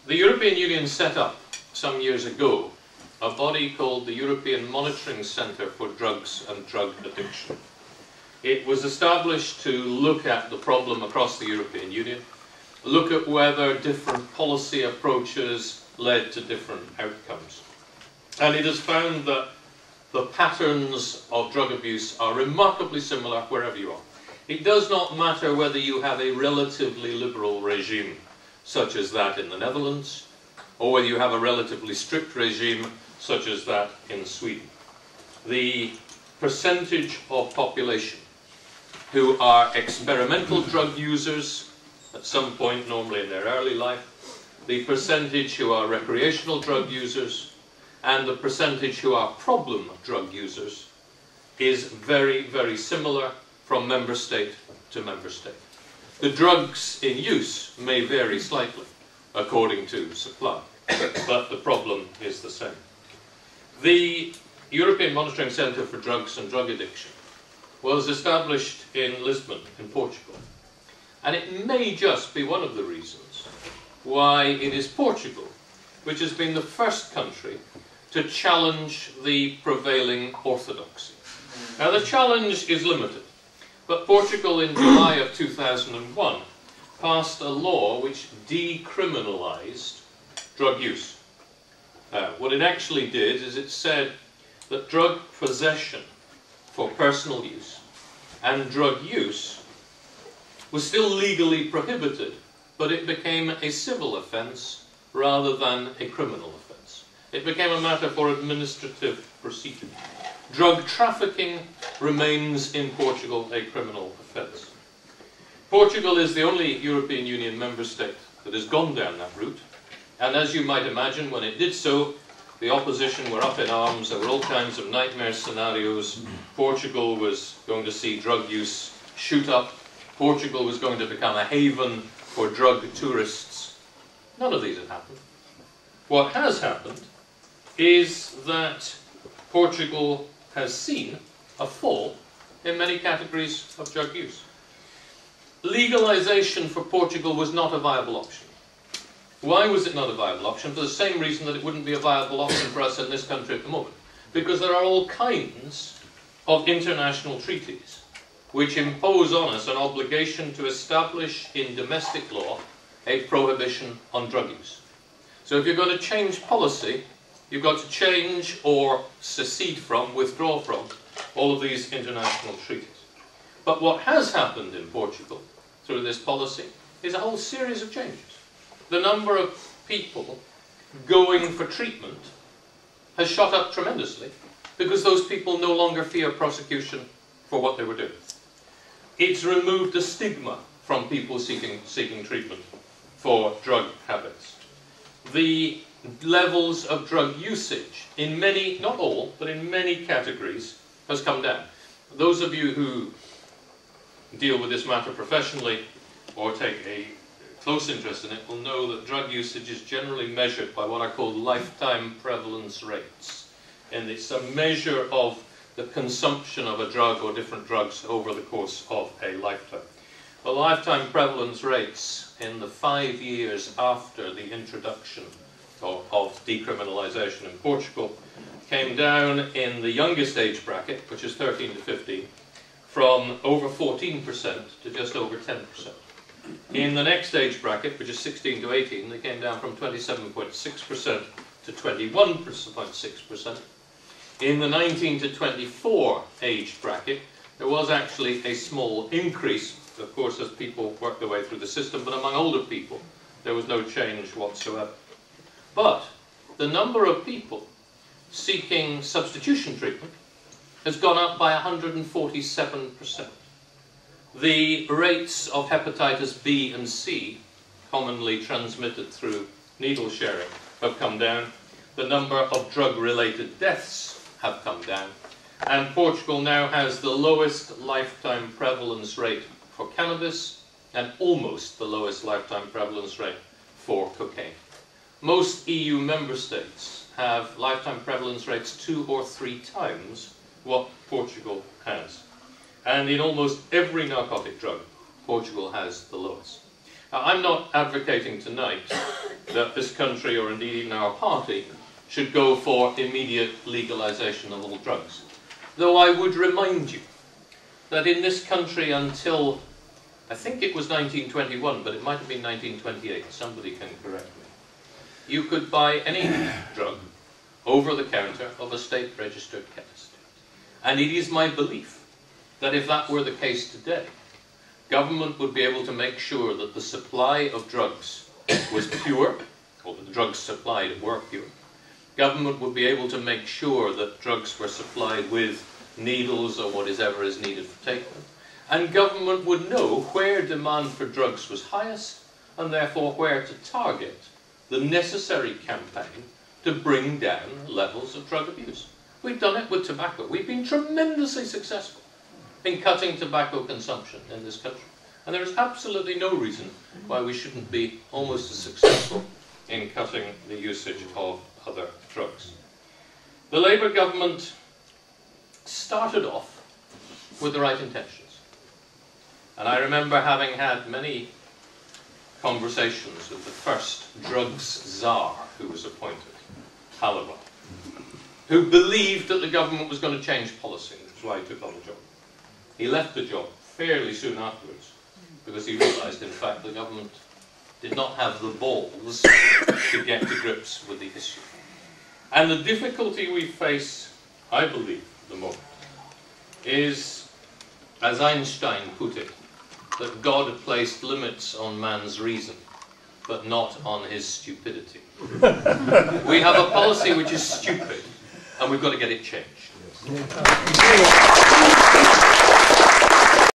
The European Union set up some years ago a body called the European Monitoring Centre for Drugs and Drug Addiction. It was established to look at the problem across the European Union, look at whether different policy approaches led to different outcomes. And it has found that the patterns of drug abuse are remarkably similar wherever you are. It does not matter whether you have a relatively liberal regime, such as that in the Netherlands, or whether you have a relatively strict regime, such as that in Sweden. The percentage of population who are experimental drug users at some point, normally in their early life, the percentage who are recreational drug users, and the percentage who are problem drug users is very, very similar from member state to member state. The drugs in use may vary slightly according to supply, but the problem is the same. The European Monitoring Centre for Drugs and Drug Addiction was established in Lisbon, in Portugal. And it may just be one of the reasons why it is Portugal which has been the first country to challenge the prevailing orthodoxy. Now the challenge is limited, but Portugal in July of 2001 passed a law which decriminalised drug use. What it actually did is it said that drug possession for personal use and drug use was still legally prohibited, but it became a civil offence rather than a criminal offence. It became a matter for administrative procedure. Drug trafficking remains in Portugal a criminal offence. Portugal is the only European Union member state that has gone down that route, and as you might imagine, when it did so, the opposition were up in arms. There were all kinds of nightmare scenarios. Portugal was going to see drug use shoot up. Portugal was going to become a haven for drug tourists. None of these have happened. What has happened is that Portugal has seen a fall in many categories of drug use. Legalization for Portugal was not a viable option. Why was it not a viable option? For the same reason that it wouldn't be a viable option for us in this country at the moment. Because there are all kinds of international treaties which impose on us an obligation to establish in domestic law a prohibition on drug use. So if you're going to change policy, you've got to change or secede from, withdraw from, all of these international treaties. But what has happened in Portugal through this policy is a whole series of changes. The number of people going for treatment has shot up tremendously because those people no longer fear prosecution for what they were doing. It's removed the stigma from people seeking treatment for drug habits. The levels of drug usage in many, not all, but in many categories has come down. Those of you who deal with this matter professionally or take a close interest in it will know that drug usage is generally measured by what are called lifetime prevalence rates. And it's a measure of the consumption of a drug or different drugs over the course of a lifetime. The lifetime prevalence rates in the 5 years after the introduction of decriminalisation in Portugal came down in the youngest age bracket, which is 13 to 15, from over 14% to just over 10%. In the next age bracket, which is 16 to 18, they came down from 27.6% to 21.6%. In the 19 to 24 age bracket, there was actually a small increase, of course, as people worked their way through the system, but among older people, there was no change whatsoever. But the number of people seeking substitution treatment has gone up by 147%. The rates of hepatitis B and C, commonly transmitted through needle sharing, have come down. The number of drug-related deaths have come down. And Portugal now has the lowest lifetime prevalence rate for cannabis and almost the lowest lifetime prevalence rate for cocaine. Most EU member states have lifetime prevalence rates 2 or 3 times what Portugal has. And in almost every narcotic drug, Portugal has the lowest. I'm not advocating tonight that this country, or indeed even our party, should go for immediate legalization of all drugs. Though I would remind you that in this country until, I think it was 1921, but it might have been 1928, somebody can correct me, you could buy any drug over the counter of a state-registered chemist. And it is my belief that if that were the case today, government would be able to make sure that the supply of drugs was pure, or the drugs supplied were pure. Government would be able to make sure that drugs were supplied with needles or whatever is needed for treatment. And government would know where demand for drugs was highest, and therefore where to target the necessary campaign to bring down levels of drug abuse. We've done it with tobacco. We've been tremendously successful in cutting tobacco consumption in this country. And there is absolutely no reason why we shouldn't be almost as successful in cutting the usage of other drugs. The Labour government started off with the right intentions. And I remember having had many conversations with the first drugs czar who was appointed, Halliwell, who believed that the government was going to change policy. That's why he took on the job. He left the job fairly soon afterwards because he realised, in fact, the government did not have the balls to get to grips with the issue. And the difficulty we face, I believe, at the moment, is, as Einstein put it, that God placed limits on man's reason, but not on his stupidity. We have a policy which is stupid, and we've got to get it changed.